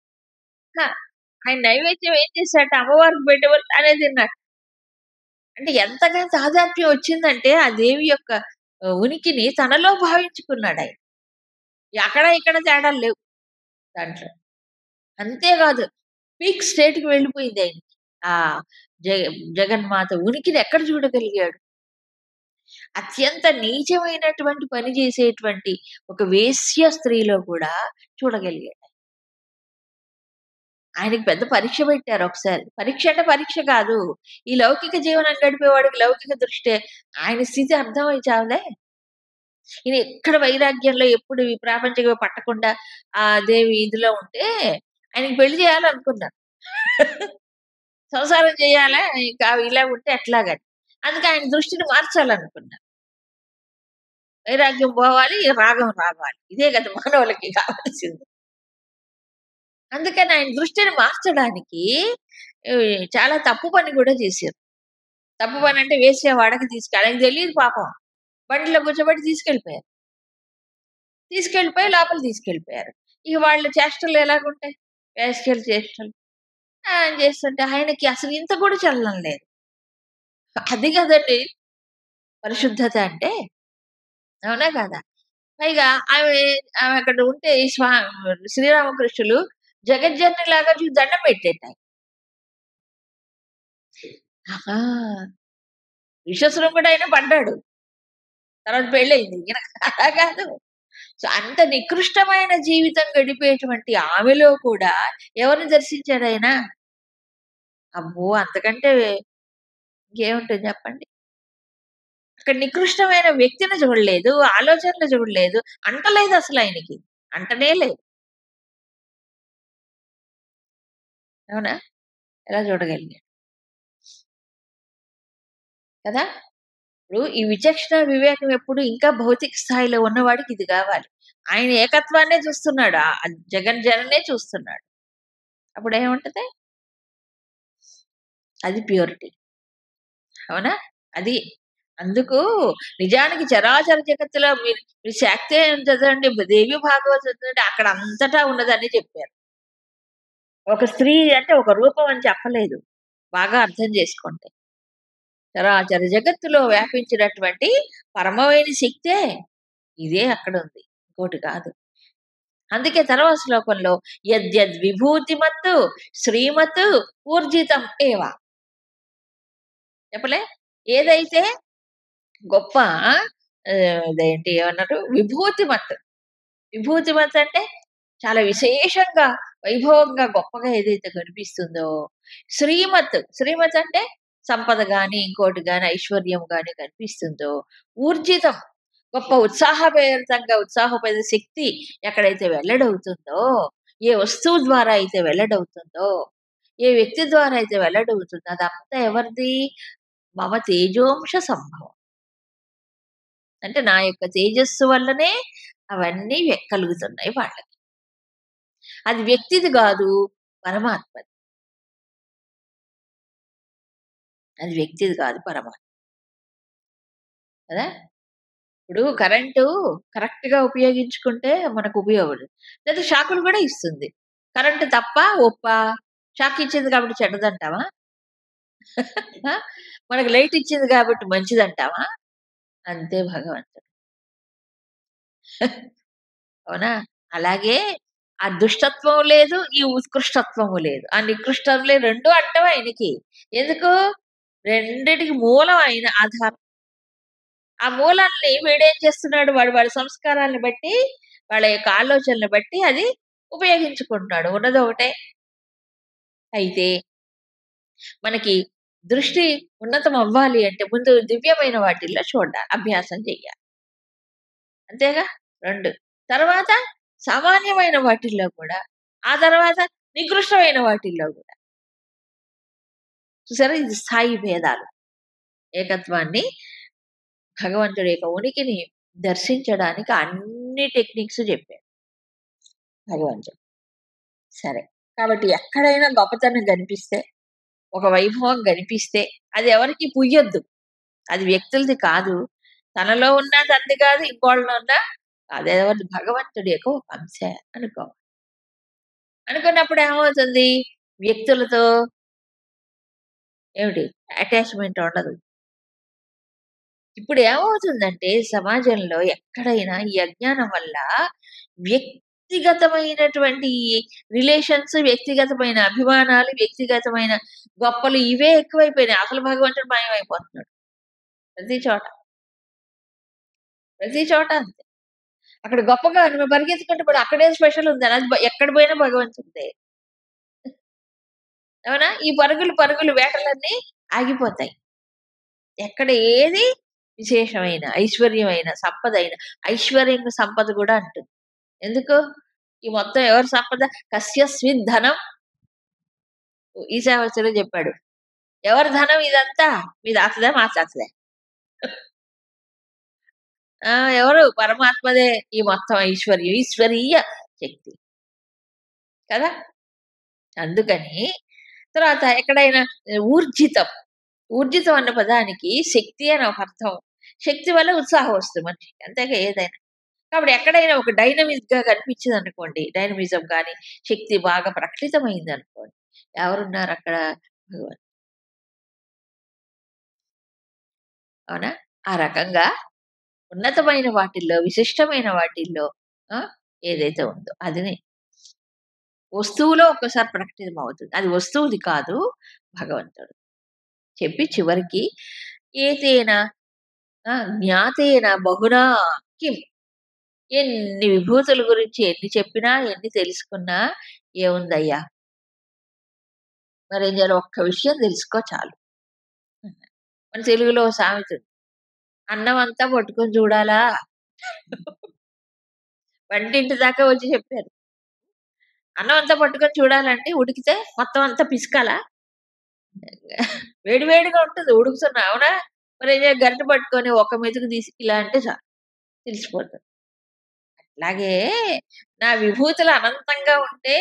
ఆయన నైవేద్యం ఏం చేశాడు, అమ్మవారికి పెట్టేవాళ్ళు అనేది తిన్నాడు. అంటే ఎంతగా తాదాత్మ్యం వచ్చిందంటే ఆ దేవి యొక్క ఉనికిని తనలో భావించుకున్నాడు ఆయన. అక్కడ ఇక్కడ తేడాలు లేవు దాంట్లో. అంతేకాదు పీక్ స్టేట్కి వెళ్ళిపోయింది ఆయనకి. ఆ జగన్మాత ఉనికిని ఎక్కడ చూడగలిగాడు? అత్యంత నీచమైనటువంటి పని చేసేటువంటి ఒక వేశ్య స్త్రీలో కూడా చూడగలిగాడు. ఆయనకి పెద్ద పరీక్ష పెట్టారు ఒకసారి. పరీక్ష అంటే పరీక్ష కాదు, ఈ లౌకిక జీవనం గడిపేవాడికి లౌకిక దృష్టే. ఆయన స్థితి అర్థమై చావలే. ఈయన ఎక్కడ వైరాగ్యంలో ఎప్పుడు ఈ ప్రాపంచిక పట్టకుండా ఆ దేవి ఇదిలో ఉంటే ఆయనకి పెళ్లి చేయాలనుకున్నారు. సంసారం చేయాలా ఇంకా ఇలా ఉంటే ఎట్లాగని. అందుకే ఆయన దృష్టిని మార్చాలనుకున్నారు. వైరాగ్యం పోవాలి, రాగం రావాలి, ఇదే కదా మానవులకి కావాల్సింది. అందుకని ఆయన దృష్టిని మార్చడానికి చాలా తప్పు పని కూడా చేశారు. తప్పు పని అంటే వేసే వాడకి ఆయనకు తెలియదు పాపం. బండిలో కూర్చోబెట్టి తీసుకెళ్ళిపోయి లోపల తీసుకెళ్ళిపోయారు. ఇక వాళ్ళ చేష్టలు ఎలాగుంటాయి, వేసుకెళ్ళి చేష్టలు ఆయన చేస్తుంటే ఆయనకి అసలు ఇంత కూడా చలనం లేదు. అది కదండి పరిశుద్ధత అంటే, అవునా కదా. పైగా ఆమె అక్కడ ఉంటే శ్రీరామకృష్ణులు జగజ్జనని లాగా చూసి దండం పెట్టేటాయి. విశ్వస్వరం అయినా పడ్డాడు, తర్వాత పెళ్ళయింది. అలా కాదు. సో అంత నికృష్టమైన జీవితం గడిపేటువంటి ఆమెలో కూడా ఎవరిని దర్శించాడు ఆయన? అబ్బో అంతకంటే ఇంకేముంటుంది చెప్పండి. అక్కడ నికృష్టమైన వ్యక్తిని చూడలేదు, ఆలోచనలు చూడలేదు, అంటలేదు అసలు ఆయనకి, అంటనే లేదు. అవునా? ఎలా చూడగలిగాడు కదా. ఇప్పుడు ఈ విచక్షణ వివేకం ఎప్పుడు ఇంకా భౌతిక స్థాయిలో ఉన్నవాడికి ఇది కావాలి. ఆయన ఏకత్వాన్నే చూస్తున్నాడు, జగన్నే చూస్తున్నాడు. అప్పుడు ఏముంటది? అది ప్యూరిటీ. అవునా? అది అందుకు నిజానికి చరాచర జగత్తులో మీరు శాక్తే చదవండి, దేవి భాగవతం చదవండి, అక్కడ అంతటా ఉన్నదని చెప్పారు. ఒక స్త్రీ అంటే ఒక రూపం అని చెప్పలేదు, బాగా అర్థం చేసుకుంటే. చరాచర జగత్తులో వ్యాపించినటువంటి పరమమైన శక్తే ఇదే అక్కడ ఉంది, ఇంకోటి కాదు. అందుకే తర్వాత శ్లోకంలో యద్యద్ విభూతిమత్తు శ్రీమత్ ఊర్జితం ఏవా చెప్పలే. ఏదైతే గొప్ప అదేంటి ఏమన్నారు, విభూతిమత్. విభూతిమత్ అంటే చాలా విశేషంగా వైభవంగా గొప్పగా ఏదైతే కనిపిస్తుందో, శ్రీమత్ అంటే సంపద గాని ఇంకోటి గాని ఐశ్వర్యం గాని కనిపిస్తుందో, ఊర్జితం గొప్ప ఉత్సాహభరితంగా ఉత్సాహపడే శక్తి ఎక్కడైతే వెల్లడవుతుందో, ఏ వస్తువు ద్వారా అయితే వెల్లడవుతుందో, ఏ వ్యక్తి ద్వారా అయితే వెల్లడవుతుందో అదంతా ఎవరిది? మమ తేజోంశ సంభవం. అంటే నా యొక్క తేజస్సు వల్లనే అవన్నీ కలుగుతున్నాయి వాళ్ళకి. అది వ్యక్తిది కాదు, పరమాత్మది. అది వ్యక్తిది కాదు, పరమాత్మ కదా. ఇప్పుడు కరెంటు కరెక్ట్‌గా ఉపయోగించుకుంటే మనకు ఉపయోగపడదు. లేదా షాకులు కూడా ఇస్తుంది. కరెంటు తప్పా? ఒప్పా? షాక్ ఇచ్చింది కాబట్టి చెడ్డదంటావా? ఆ! మనకు లైట్ ఇచ్చింది కాబట్టి మంచిదంటావా? అంతే భగవంతుడు. అవునా? అలాగే ఆ దుష్టత్వం లేదు, ఈ ఉత్కృష్టత్వము లేదు. ఆ నికృష్టంలే 2 అంటవు ఆయనకి. ఎందుకు? రెండిటికి మూలం ఆయన ఆధారం. ఆ మూలాల్ని వీడేం చేస్తున్నాడు? వాడి సంస్కారాలను బట్టి, వాళ్ళ యొక్క ఆలోచనలు బట్టి అది ఉపయోగించుకుంటున్నాడు. ఉన్నదొకటే. అయితే మనకి దృష్టి ఉన్నతం అవ్వాలి అంటే ముందు దివ్యమైన వాటిల్లో అభ్యాసం చెయ్యాలి. అంతేగా? 2. తర్వాత సామాన్యమైన వాటిల్లో కూడా, ఆ తర్వాత నికృష్టమైన వాటిల్లో కూడా. చూసారా? ఇది స్థాయి భేదాలు. ఏకత్వాన్ని, భగవంతుడి యొక్క ఉనికిని దర్శించడానికి అన్ని టెక్నిక్స్ చెప్పాడు భగవంతుడు. సరే. కాబట్టి ఎక్కడైనా గొప్పతనం కనిపిస్తే, ఒక వైభవం కనిపిస్తే అది ఎవరికీ పుయ్యొద్దు. అది వ్యక్తులది కాదు. తనలో ఉన్న తనది కాదు, ఇంకోళ్ళలో ఉన్న అదెవరిది? భగవంతుడి యొక్క ఒక అంశే అనుకోవాలి. అనుకున్నప్పుడు ఏమవుతుంది? వ్యక్తులతో ఏమిటి అటాచ్‌మెంట్ ఉండదు. ఇప్పుడు ఏమవుతుందంటే సమాజంలో ఎక్కడైనా ఈ అజ్ఞానం వల్ల వ్యక్తిగతమైనటువంటి రిలేషన్స్, వ్యక్తిగతమైన అభిమానాలు, వ్యక్తిగతమైన గొప్పలు ఇవే ఎక్కువైపోయినాయి. అసలు భగవంతుడు మాయమైపోతున్నాడు. ప్రతి చోట. ప్రతి చోట అంతే. అక్కడ గొప్పగా నువ్వు పరిగెత్తుకుంటూ పోయి అక్కడే స్పెషల్ ఉందని అది ఎక్కడ పోయినా భగవంతుడిదే. అవునా? ఈ పరుగులు వేటలన్నీ ఆగిపోతాయి. ఎక్కడ ఏది విశేషమైన, ఐశ్వర్యమైన, సంపదైన ఐశ్వర్యం సంపద కూడా అంటుంది. ఎందుకు? ఈ మొత్తం ఎవరి సంపద? కస్యస్మిన్ ధనం ఈశావాస్యలో చెప్పాడు. ఎవరి ధనం ఇదంతా? మీ తాతదా? మా తాతదా? ఆ! ఎవరు? పరమాత్మదే ఈ మొత్తం ఐశ్వర్యం. ఈశ్వరీయ శక్తి. కదా! అందుకని తర్వాత ఎక్కడైనా ఊర్జితం. ఊర్జితం అన్న పదానికి శక్తి అని ఒక అర్థం. శక్తి వల్ల ఉత్సాహం వస్తుంది మనిషికి. అంతేగా ఏదైనా. కాబట్టి ఎక్కడైనా ఒక డైనమిక్‌గా కనిపించిందనుకోండి, డైనమిజం గాని, శక్తి బాగా ప్రకటితమైందనుకోండి, ఎవరున్నారక్కడ? భగవంతుడు. అవునా? ఆ రకంగా ఉన్నతమైన వాటిల్లో, విశిష్టమైన వాటిల్లో ఆ! ఏదైతే ఉందో అదిని వస్తువులో ఒక్కసారి ప్రకటితమవుతుంది. అది వస్తువుది కాదు, భగవంతుడు. చెప్పి చివరికి ఏతేన జ్ఞాతేన బహునా కిం. ఎన్ని విభూతుల గురించి ఎన్ని చెప్పినా, ఎన్ని తెలుసుకున్నా ఏముందయ్యా? మరేం చేయాలి? ఒక్క విషయం తెలుసుకో చాలు. మన తెలుగులో ఓ సామెత ఉంది. అన్నం అంతా పట్టుకొని చూడాలా? వంటింటి దాకా వచ్చి చెప్పారు. అన్నం అంతా పట్టుకొని చూడాలంటే ఉడికితే మొత్తం అంతా పిసకాలా? వేడి వేడిగా ఉంటుంది ఉడుకుతున్నా. అవునా? మరేం చేయాలి? గరిటె పట్టుకొని ఒక మెతుకు తీసి ఇలా అంటే చాలు తెలిసిపోతుంది. అట్లాగే నా విభూతులు అనంతంగా ఉంటే,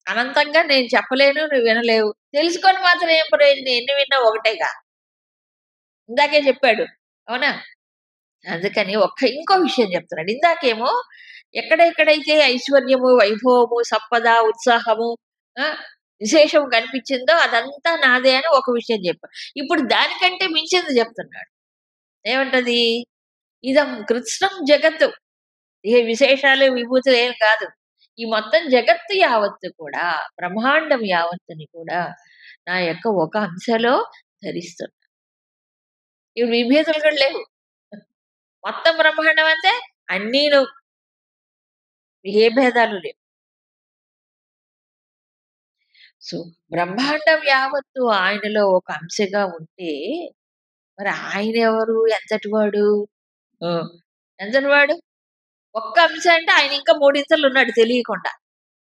అనంతంగా నేను చెప్పలేను, నువ్వు వినలేవు. తెలుసుకొని మాత్రం ఏం ప్రయోజనం? ఎన్ని విన్నా ఒకటేగా. ఇందాకే చెప్పాడు. అవునా? అందుకని ఇంకో విషయం చెప్తున్నాడు. ఇందాకేమో ఎక్కడెక్కడైతే ఐశ్వర్యము, వైభవము, సంపద, ఉత్సాహము, ఆ! విశేషం కనిపించిందో అదంతా నాదే అని ఒక విషయం చెప్పాడు. ఇప్పుడు దానికంటే మించింది చెప్తున్నాడు. ఏమంటది? ఇదం కృత్స్నం జగత్తు. ఏ విశేషాలు, విభూతులు ఏం కాదు. ఈ మొత్తం జగత్తు యావత్తు కూడా, బ్రహ్మాండం యావత్తుని కూడా నా యొక్క ఒక అంశలో ధరిస్తున్నా. ఇప్పుడు విభూతులు కూడా లేవు. మొత్తం బ్రహ్మాండం అంటే అన్నీను. ఏ భేదాలు లేవు. సో, బ్రహ్మాండం యావత్తు ఆయనలో ఒక అంశగా ఉంటే, మరి ఆయనెవరు? ఎంతటి వాడు? ఆ! ఎంతటి వాడు? ఒక్క అంశ అంటే ఆయన ఇంకా మూడింతలు ఉన్నాడు తెలియకుండా.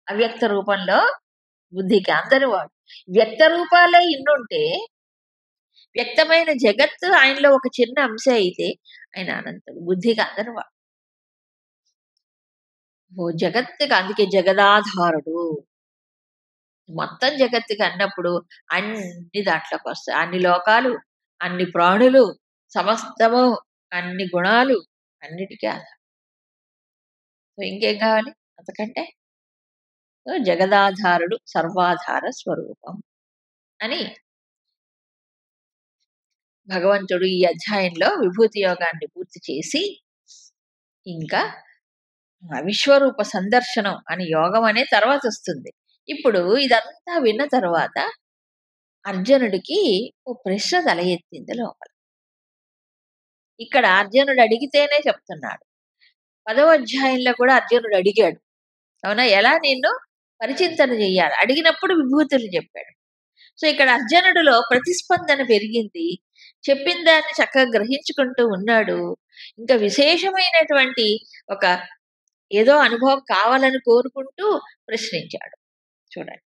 అవ్యక్త రూపంలో బుద్ధికి అందరి వాడు. వ్యక్త రూపాలే ఇన్నుంటే వ్యక్తమైన జగత్తు ఆయనలో ఒక చిన్న అంశ అయితే ఆయన అనంతుడు. బుద్ధికి అందరి వాడు. ఓ జగత్తుకి అందుకే జగదాధారుడు. మొత్తం జగత్తుకి అన్నప్పుడు అన్ని దాంట్లోకి వస్తాయి. అన్ని లోకాలు, అన్ని ప్రాణులు, సమస్తము, అన్ని గుణాలు అన్నిటికీ ఆధారం. సో ఇంకేం కావాలి అంతకంటే? సో జగదాధారుడు సర్వాధార స్వరూపం అని భగవంతుడు ఈ అధ్యాయంలో విభూతి యోగాన్ని పూర్తి చేసి ఇంకా విశ్వరూప సందర్శనం అని యోగం అనే తర్వాత వస్తుంది. ఇప్పుడు ఇదంతా విన్న తర్వాత అర్జునుడికి ఓ ప్రశ్న తల ఎత్తింది లోపల. ఇక్కడ అర్జునుడు అడిగితేనే చెప్తున్నాడు. 10వ అధ్యాయంలో కూడా అర్జునుడు అడిగాడు, అవునా, ఎలా నిన్ను పరిచింతన చెయ్యాలి అడిగినప్పుడు విభూతులు చెప్పాడు. సో ఇక్కడ అర్జునుడిలో ప్రతిస్పందన పెరిగింది. చెప్పిన దాన్ని చక్కగా గ్రహించుకుంటూ ఉన్నాడు. ఇంకా విశేషమైనటువంటి ఒక ఏదో అనుభవం కావాలని కోరుకుంటూ ప్రశ్నించాడు. చూడండి.